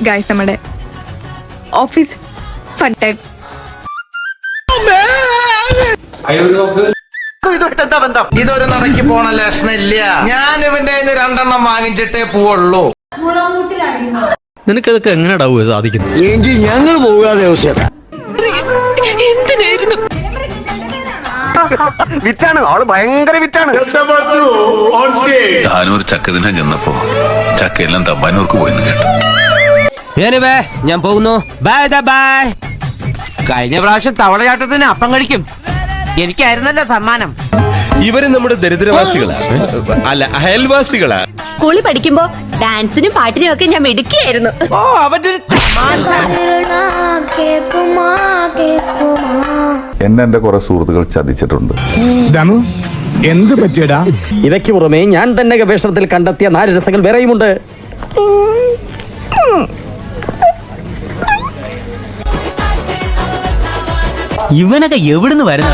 Guys, നമ്മുടെ office fun time. ഇതൊരു നടക്ക് പോണ ലക്ഷണില്ല. ഞാൻ ഇവന്റെ 2 വാങ്ങിച്ചിട്ടേ പോവുള്ളൂ. നിനക്കതൊക്കെ എങ്ങനെയാ സാധിക്കുന്നത്? എങ്കിൽ ഞങ്ങൾ പോകാതെ വിറ്റാണ് ആള്, ഭയങ്കര വിറ്റാണ്. താനൂർ ചക്ക ദിനം ചെന്നപ്പോ ചക്കയെല്ലാം തമ്പാനൂർക്ക് പോയെന്ന് കേട്ടു. ഞാൻ പോകുന്നു. Bye bye. കഴിഞ്ഞ പ്രാവശ്യം തവളചാട്ടത്തിന് അപ്പം കഴിക്കും. എനിക്കായിരുന്നല്ലോ സമ്മാനം. ഇവര് നമ്മുടെ ദരിദ്രവാസികളാ, അല്ല അയൽവാസികളാ. സ്കൂളിൽ പഠിക്കുമ്പോ ഡാൻസിനും പാട്ടിനും ഒക്കെ ഞാൻ മിടുക്കിയായിരുന്നു. ഓ, അവന്റെ ഒരു തമാശ. എന്റെ കുറെ സുഹൃത്തുക്കൾ ചതിച്ചിട്ടുണ്ട്. എന്ത് പറ്റിയടാ? ഇവയ്ക്ക് പുറമെ ഞാൻ തന്നെ ഗവേഷണത്തിൽ കണ്ടെത്തിയ 4 രസങ്ങൾ വേറെയുമുണ്ട്. ഇവനൊക്കെ എവിടുന്ന് വരുന്ന